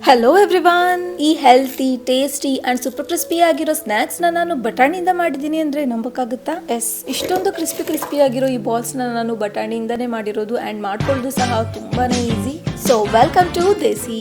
Hello everyone, ಈ healthy tasty and super crispy ಆಗಿರೋ snacks ನಾನು ಬಟಾಣಿಯಿಂದ ಮಾಡಿದ್ದೀನಿ ಅಂದ್ರೆ ನಂಬಕ್ಕಾಗುತ್ತಾ? ಎಸ್, ಇಷ್ಟೊಂದು ಕ್ರಿಸ್ಪಿ ಆಗಿರೋ ಈ ಬಾಲ್ಸ್ ನಾನು ಬಟಾಣಿಯಿಂದಾನೇ ಮಾಡಿರೋದು ಅಂಡ್ ಮಾಡ್ಕೊಳ್ಳೋದು ಸಹ ತುಂಬಾನೇ easy. So welcome to desi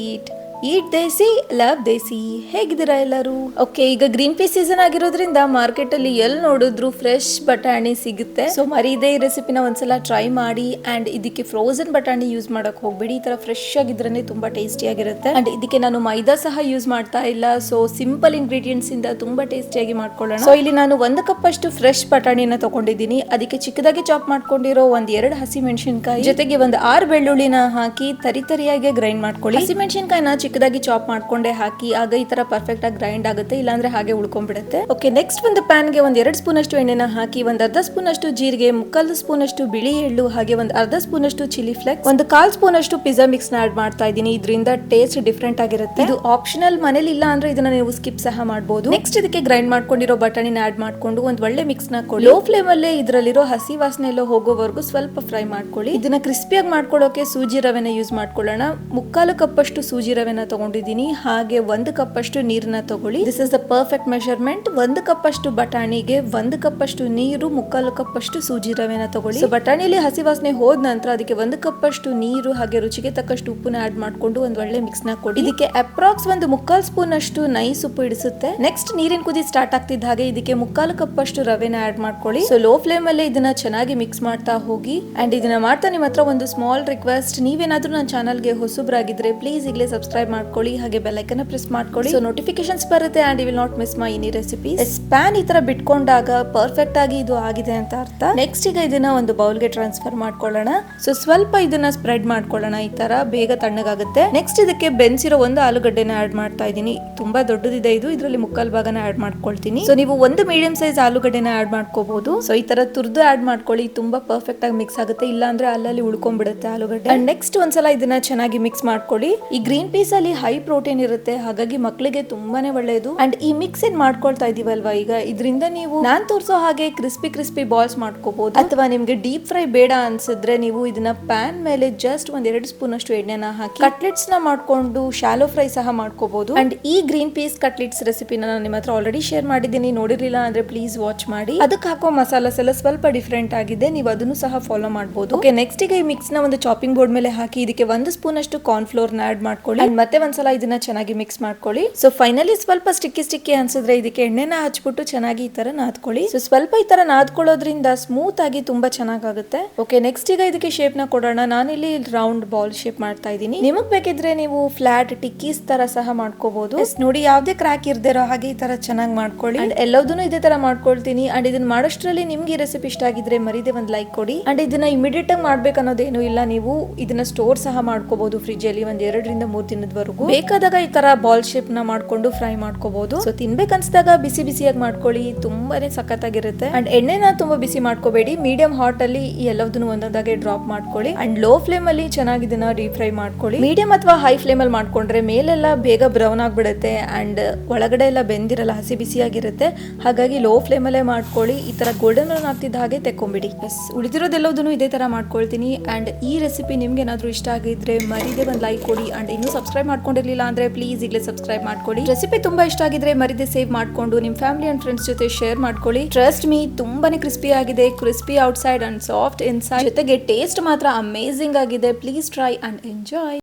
eat desi love desi. ಹೇಗಿದ್ದೀರಾ ಎಲ್ಲರೂ? ಓಕೆ, ಈಗ ಗ್ರೀನ್ ಪೀಸ್ ಸೀಸನ್ ಆಗಿರೋದ್ರಿಂದ ಮಾರ್ಕೆಟ್ ಅಲ್ಲಿ ಎಲ್ಲಿ ನೋಡಿದ್ರು ಫ್ರೆಶ್ ಬಟಾಣಿ ಸಿಗುತ್ತೆ. ಸೊ ಮರೀದೇ ಈ ರೆಸಿಪಿನ ಒಂದ್ಸಲ ಟ್ರೈ ಮಾಡಿ. ಅಂಡ್ ಇದಕ್ಕೆ ಫ್ರೋಸನ್ ಬಟಾಣಿ ಯೂಸ್ ಮಾಡಕ್ ಹೋಗ್ಬೇಡಿ, ಈ ತರ ಫ್ರೆಶ್ ಆಗಿದ್ರೇನೆ ತುಂಬಾ ಟೇಸ್ಟಿ ಆಗಿರುತ್ತೆ. ಅಂಡ್ ಇದಕ್ಕೆ ನಾನು ಮೈದಾ ಸಹ ಯೂಸ್ ಮಾಡ್ತಾ ಇಲ್ಲ. ಸೊ ಸಿಂಪಲ್ ಇಂಗ್ರೀಡಿಯೆಂಟ್ಸ್ ಇಂದ ತುಂಬಾ ಟೇಸ್ಟಿಯಾಗಿ ಮಾಡ್ಕೊಳ್ಳೋಣ. ಸೊ ಇಲ್ಲಿ ನಾನು 1 ಕಪ್ ಅಷ್ಟು ಫ್ರೆಶ್ ಬಟಾಣಿನ ತಗೊಂಡಿದ್ದೀನಿ. ಅದಕ್ಕೆ ಚಿಕ್ಕದಾಗಿ ಚಾಪ್ ಮಾಡ್ಕೊಂಡಿರೋ 2 ಹಸಿ ಮೆಣಸಿನಕಾಯಿ ಜೊತೆಗೆ 6 ಬೆಳ್ಳುಳ್ಳಿನ ಹಾಕಿ ತರಿಯಾಗಿ ಗ್ರೈಂಡ್ ಮಾಡ್ಕೊಳ್ಳಿ. ಹಸಿ ಮೆಣಸಿನಕಾಯಿನ ಚಿಕ್ಕದಾಗಿ ಚಾಪ್ ಮಾಡ್ಕೊಂಡೆ ಹಾಕಿ, ಆಗ ಈ ತರ ಪರ್ಫೆಕ್ಟ್ ಆಗಿ ಗ್ರೈಂಡ್ ಆಗುತ್ತೆ, ಇಲ್ಲಾಂದ್ರೆ ಹಾಗೆ ಉಳ್ಕೊಂಡ್ಬಿಡುತ್ತೆ. ಓಕೆ, ನೆಕ್ಸ್ಟ್ ಒಂದು ಪ್ಯಾನ್ ಗೆ 2 ಸ್ಪೂನ್ ಅಷ್ಟು ಎಣ್ಣೆನ ಹಾಕಿ, 1/2 ಸ್ಪೂನ್ ಅಷ್ಟು ಜೀರಿಗೆ, 3/4 ಸ್ಪೂನ್ ಅಷ್ಟು ಬಿಳಿ ಎಳ್ಳು, ಹಾಗೆ 1/2 ಸ್ಪೂನ್ ಅಷ್ಟು ಚಿಲ್ಲಿ ಫ್ಲೇಕ್ಸ್, 1/4 ಸ್ಪೂನ್ ಅಷ್ಟು ಪಿಜ್ಜಾ ಮಿಕ್ಸ್ ನ ಆಡ್ ಮಾಡ್ತಾ ಇದ್ದೀನಿ. ಇದರಿಂದ ಟೇಸ್ಟ್ ಡಿಫ್ರೆಂಟ್ ಆಗಿರುತ್ತೆ. ಇದು ಆಪ್ಷನಲ್, ಮನೇಲಿ ಇಲ್ಲ ಅಂದ್ರೆ ಇದನ್ನ ನೀವು ಸ್ಕಿಪ್ ಸಹ ಮಾಡಬಹುದು. ನೆಕ್ಸ್ಟ್ ಇದಕ್ಕೆ ಗ್ರೈಂಡ್ ಮಾಡ್ಕೊಂಡಿರೋ ಬಟಾಣಿನ ಆಡ್ ಮಾಡ್ಕೊಂಡು ಒಂದು ಒಳ್ಳೆ ಮಿಕ್ಸ್ ನ ಕೊಡಿ. ಲೋ ಫ್ಲೇಮ್ ಅಲ್ಲೇ ಇದರಲ್ಲಿರೋ ಹಸಿ ವಾಸನೆ ಎಲ್ಲ ಹೋಗೋವರೆಗೂ ಸ್ವಲ್ಪ ಫ್ರೈ ಮಾಡ್ಕೊಳ್ಳಿ. ಇದನ್ನ ಕ್ರಿಸ್ಪಿಯಾಗಿ ಮಾಡ್ಕೊಳ್ಳೋಕೆ ಸೂಜಿ ರವೆನ ಯೂಸ್ ಮಾಡ್ಕೊಳ್ಳೋಣ. 3/4 ಕಪ್ ಅಷ್ಟು ಸೂಜಿ ರವೆನ ತಗೊಂಡಿದ್ದೀನಿ. ಹಾಗೆ 1 ಕಪ್ ಅಷ್ಟು ನೀರನ್ನ ತಗೊಳ್ಳಿ. This is the perfect measurement. 1 cup ಅಷ್ಟು ಬಟಾಣಿಗೆ 1 ಕಪ್ ಅಷ್ಟು ನೀರು, 3/4 ಕಪ್ ಅಷ್ಟು ಸೂಜಿ ರವೆನ ತಗೊಳ್ಳಿ. ಸೊ ಬಟಾಣಿಯಲ್ಲಿ ಹಸಿ ವಾಸನೆ ಹೋದ ನಂತರ ಅದಕ್ಕೆ 1 ಕಪ್ ಅಷ್ಟು ನೀರು ಹಾಗೆ ರುಚಿಗೆ ತಕ್ಕಷ್ಟು ಉಪ್ಪನ್ನ ಆಡ್ ಮಾಡ್ಕೊಂಡು ಒಂದು ಒಳ್ಳೆ ಮಿಕ್ಸ್ ನ ಕೊಡಿ. ಇದಕ್ಕೆ ಅಪ್ರಾಕ್ಸ್ 3/4 ಸ್ಪೂನ್ ಅಷ್ಟು ನೈಸ್ ಉಪ್ಪು ಇಡಿಸುತ್ತೆ. ನೆಕ್ಸ್ಟ್ ನೀರಿನ ಕುದಿ ಸ್ಟಾರ್ಟ್ ಆಗ್ತಿದ್ದ ಹಾಗೆ ಇದಕ್ಕೆ 3/4 ಕಪ್ ಅಷ್ಟು ರವೆನ ಆಡ್ ಮಾಡ್ಕೊಳ್ಳಿ. ಸೊ ಲೋ ಫ್ಲೇಮ್ ಅಲ್ಲೇ ಇದನ್ನ ಚೆನ್ನಾಗಿ ಮಿಕ್ಸ್ ಮಾಡ್ತಾ ಹೋಗಿ. ಅಂಡ್ ಇದನ್ನ ಮಾಡ್ತಾ ನಿಮ್ಮ ಹತ್ರ ಒಂದು ಸ್ಮಾಲ್ ರಿಕ್ವೆಸ್ಟ್, ನೀವೇನಾದ್ರೂ ನನ್ನ ಚಾನಲ್ಗೆ ಹೊಸಬ್ರಾಗಿದ್ರೆ ಪ್ಲೀಸ್ ಈಗಲೇ ಸಬ್ಸ್ಕ್ರೈಬ್ ಮಾಡ್ಕೊಳ್ಳಿ, ಹಾಗೆ ಬೆಲ್ ಐಕನ್ ಪ್ರೆಸ್ ಮಾಡ್ಕೊಳ್ಳಿ. ಸೊ ನೋಟಿಫಿಕೇಶನ್ಸ್ ಬರುತ್ತೆ and you will not miss my any recipes. Pan ಈ ತರ ಬಿಟ್ಕೊಂಡಾಗ ಪರ್ಫೆಕ್ಟ್ ಆಗಿ ಇದು ಆಗಿದೆ ಅಂತ ಅರ್ಥ. ನೆಕ್ಸ್ಟ್ ಈಗ ಇದನ್ನ ಒಂದು ಬೌಲ್ ಗೆ ಟ್ರಾನ್ಸ್ಫರ್ ಮಾಡ್ಕೊಳ್ಳೋಣ. ಸೊ ಸ್ವಲ್ಪ ಇದನ್ನ ಸ್ಪ್ರೆಡ್ ಮಾಡ್ಕೊಳ್ಳೋಣ, ಈ ತರ ಬೇಗ ತಣ್ಣಗಾಗುತ್ತೆ. ನೆಕ್ಸ್ಟ್ ಇದಕ್ಕೆ ಬೆನ್ಸಿರೋ 1 ಆಲೂಗಡ್ಡೆನ ಆಡ್ ಮಾಡ್ತಾ ಇದ್ದೀನಿ. ತುಂಬಾ ದೊಡ್ಡದಿದೆ ಇದು, ಇದರಲ್ಲಿ 3/4 ಭಾಗನ ಆಡ್ ಮಾಡ್ಕೊಳ್ತೀನಿ. ಸೊ ನೀವು ಒಂದು ಮೀಡಿಯಂ ಸೈಜ್ ಆಲೂಗಡ್ಡೆನ ಆಡ್ ಮಾಡ್ಕೋಬಹುದು. ಸೊ ಈ ತರ ತುರ್ದು ಆಡ್ ಮಾಡ್ಕೊಳ್ಳಿ, ತುಂಬಾ ಪರ್ಫೆಕ್ಟ್ ಆಗಿ ಮಿಕ್ಸ್ ಆಗುತ್ತೆ, ಇಲ್ಲ ಅಂದ್ರೆ ಅಲ್ಲಲ್ಲಿ ಉಳ್ಕೊಂಡ್ಬಿಡುತ್ತೆ ಆಲೂಗಡ್ಡೆ. ಅಂಡ್ ನೆಕ್ಸ್ಟ್ ಒಂದ್ಸಲ ಇದನ್ನ ಚೆನ್ನಾಗಿ ಮಿಕ್ಸ್ ಮಾಡ್ಕೊಳ್ಳಿ. ಈ ಗ್ರೀನ್ ಪೀಸ್ ಅಲ್ಲಿ ಹೈ ಪ್ರೋಟೀನ್ ಇರುತ್ತೆ, ಹಾಗಾಗಿ ಮಕ್ಕಳಿಗೆ ತುಂಬಾನೇ ಒಳ್ಳೆಯದು. ಅಂಡ್ ಈ ಮಿಕ್ಸ್ ಏನ್ ಮಾಡ್ಕೊಳ್ತಾ ಇದೀವಲ್ವಾ ಈಗ, ಇದರಿಂದ ನೀವು ನಾನ್ ತೋರಿಸೋ ಹಾಗೆ ಕ್ರಿಸ್ಪಿ ಬಾಲ್ಸ್ ಮಾಡ್ಕೋಬಹುದು. ಅಥವಾ ನಿಮ್ಗೆ ಡೀಪ್ ಫ್ರೈ ಬೇಡ ಅನ್ಸಿದ್ರೆ ನೀವು ಇದನ್ನ ಪ್ಯಾನ್ ಮೇಲೆ ಜಸ್ಟ್ 2 ಸ್ಪೂನ್ ಅಷ್ಟು ಎಣ್ಣೆನ ಹಾಕಿ ಕಟ್ಲೆಟ್ಸ್ ನ ಮಾಡ್ಕೊಂಡು ಶಾಲೋ ಫ್ರೈ ಸಹ ಮಾಡ್ಕೋಬಹುದು. ಅಂಡ್ ಈ ಗ್ರೀನ್ ಪೀಸ್ ಕಟ್ಲೆಟ್ಸ್ ರೆಸಿಪಿನ ನಾನು ನಿಮ್ಮ ಹತ್ರ ಆಲ್ರೆಡಿ ಶೇರ್ ಮಾಡಿದ್ದೀನಿ, ನೋಡಿರಲಿಲ್ಲ ಅಂದ್ರೆ ಪ್ಲೀಸ್ ವಾಚ್ ಮಾಡಿ. ಅದಕ್ಕೆ ಹಾಕೋ ಮಸಾಲಾಸ್ ಎಲ್ಲ ಸ್ವಲ್ಪ ಡಿಫ್ರೆಂಟ್ ಆಗಿದೆ, ನೀವು ಅದನ್ನು ಸಹ ಫಾಲೋ ಮಾಡಬಹುದು. ಓಕೆ, ನೆಕ್ಸ್ಟ್ ಈಗ ಈ ಮಿಕ್ಸ್ ನ ಒಂದು ಚಾಪಿಂಗ್ ಬೋರ್ಡ್ ಮೇಲೆ ಹಾಕಿ ಇದಕ್ಕೆ 1 ಸ್ಪೂನ್ ಅಷ್ಟು ಕಾರ್ನ್ ಫ್ಲೋರ್ ನ ಆಡ್ ಮಾಡ್ಕೊಳ್ಳಿ. ಅಂಡ್ ಮತ್ತೆ ಒಂದ್ಸಲ ಇದನ್ನ ಚೆನ್ನಾಗಿ ಮಿಕ್ಸ್ ಮಾಡ್ಕೊಳ್ಳಿ. ಸೊ ಫೈನಲಿ ಸ್ವಲ್ಪ ಸ್ಟಿಕ್ಕಿ ಅನ್ಸಿದ್ರೆ ಇದಕ್ಕೆ ಎಣ್ಣೆನ ಹಚ್ಬಿಟ್ಟು ಚೆನ್ನಾಗಿ ಈ ತರ ನಾದ್ಕೊಳ್ಳಿ. ಸೊ ಸ್ವಲ್ಪ ಈ ತರ ನಾದ್ಕೊಳ್ಳೋದ್ರಿಂದ ಸ್ಮೂತ್ ಆಗಿ ತುಂಬಾ ಚೆನ್ನಾಗುತ್ತೆ. ಓಕೆ, ನೆಕ್ಸ್ಟ್ ಈಗ ಇದಕ್ಕೆ ಶೇಪ್ ನ ಕೊಡೋಣ. ನಾನಿಲ್ಲಿ ರೌಂಡ್ ಬಾಲ್ ಶೇಪ್ ಮಾಡ್ತಾ ಇದ್ದೀನಿ. ನಿಮಗ್ ಬೇಕಿದ್ರೆ ನೀವು ಫ್ಲಾಟ್ ಟಿಕ್ಕೀಸ್ ತರ ಸಹ ಮಾಡ್ಕೋಬಹುದು. ನೋಡಿ, ಯಾವ್ದೇ ಕ್ರಾಕ್ ಇರ್ದಿರೋ ಹಾಗೆ ಈ ತರ ಚೆನ್ನಾಗಿ ಮಾಡ್ಕೊಳ್ಳಿ. ಅಂಡ್ ಎಲ್ಲದನ್ನು ಇದೇ ತರ ಮಾಡ್ಕೊಳ್ತೀನಿ. ಅಂಡ್ ಇದನ್ನ ಮಾಡೋಷ್ಟ್ರಲ್ಲಿ ನಿಮ್ಗೆ ಈ ರೆಸಿಪಿ ಇಷ್ಟ ಆಗಿದ್ರೆ ಮರಿದೆ ಒಂದು ಲೈಕ್ ಕೊಡಿ. ಅಂಡ್ ಇದನ್ನ ಇಮಿಡಿಯೇಟ್ ಆಗಿ ಮಾಡ್ಬೇಕು ಅನ್ನೋದೇನು ಇಲ್ಲ, ನೀವು ಇದನ್ನ ಸ್ಟೋರ್ ಸಹ ಮಾಡ್ಕೋಬಹುದು ಫ್ರಿಜ್ ಅಲ್ಲಿ 1 2 ರಿಂದ 3 ದಿನದವರೆಗೂ. ಬೇಕಾದಾಗ ಈ ತರ ಬಾಲ್ ಶೇಪ್ ನ ಮಾಡ್ಕೊಂಡು ಫ್ರೈ ಮಾಡ್ಕೋಬಹುದು. ಸೊ ತಿನ್ಬೇಕನ್ಸಿದಾಗ ಬಿಸಿಯಾಗಿ ಮಾಡ್ಕೊಳ್ಳಿ, ತುಂಬಾನೇ ಸಖತ್ತಾಗಿರುತ್ತೆ. ಅಂಡ್ ಎಣ್ಣೆನ ತುಂಬಾ ಬಿಸಿ ಮಾಡ್ಕೋಬೇಡಿ, ಮೀಡಿಯಂ ಹಾಟ್ ಅಲ್ಲಿ ಎಲ್ಲದನ್ನು ಒಂದೊಂದಾಗೆ ಡ್ರಾಪ್ ಮಾಡ್ಕೊಳ್ಳಿ. ಅಂಡ್ ಲೋ ಫ್ಲೇಮ್ ಅಲ್ಲಿ ಚೆನ್ನಾಗಿ ಇದನ್ನ ಡೀಪ್ ಫ್ರೈ ಮಾಡ್ಕೊಳ್ಳಿ. ಮೀಡಿಯಂ ಅಥವಾ ಹೈ ಫ್ಲೇಮ್ ಅಲ್ಲಿ ಮಾಡ್ಕೊಂಡ್ರೆ ಮೇಲೆಲ್ಲ ಬೇಗ ಬ್ರೌನ್ ಆಗ್ಬಿಡುತ್ತೆ ಅಂಡ್ ಒಳಗಡೆ ಎಲ್ಲ ಬೆಂದಿರಲ್ಲ, ಹಸಿ ಬಿಸಿಯಾಗಿರುತ್ತೆ. ಹಾಗಾಗಿ ಲೋ ಫ್ಲೇಮ್ ಅಲ್ಲೇ ಮಾಡ್ಕೊಳ್ಳಿ. ಈ ತರ ಗೋಲ್ಡನ್ ಬ್ರೌನ್ ಆಗ್ತಿದ್ದ ಹಾಗೆ ತೆಕ್ಕೊಂಬಿಡಿ. ಉಳಿದಿರೋದೆಲ್ಲದನ್ನು ಇದೇ ತರ ಮಾಡ್ಕೊಳ್ತೀನಿ. ಅಂಡ್ ಈ ರೆಸಿಪಿ ನಿಮ್ಗೆ ಏನಾದ್ರೂ ಇಷ್ಟ ಆಗಿದ್ರೆ ಮರಿದೆ ಒಂದು ಲೈಕ್ ಕೊಡಿ. ಅಂಡ್ ಇನ್ನೂ ಸಬ್ಸ್ಕ್ರೈಬ್ ಮಾಡ್ಕೊಂಡಿರ್ಲಿಲ್ಲ ಅಂದ್ರೆ ಪ್ಲೀಸ್ ಈಗಲೇ ಸಬ್ಸ್ಕ್ರೈಬ್ ಮಾಡ್ಕೊಳ್ಳಿ. ರೆಸಿಪಿ ತುಂಬಾ ಇಷ್ಟ ಆಗಿದ್ರೆ ಮರಿದೆ ಸೇವ್ ಮಾಡ್ಕೊಂಡು ನಿಮ್ ಫ್ಯಾಮಿಲಿ ಅಂಡ್ ಫ್ರೆಂಡ್ಸ್ ಜೊತೆ ಶೇರ್ ಮಾಡ್ಕೊಳ್ಳಿ. ಟ್ರಸ್ಟ್ ಮೀ, ತುಂಬಾನೇ ಕ್ರಿಸ್ಪಿ ಆಗಿದೆ, crispy outside and soft inside, ಜೊತೆಗೆ ಟೇಸ್ಟ್ ಮಾತ್ರ ಅಮೇಜಿಂಗ್ ಆಗಿದೆ. Please try and enjoy.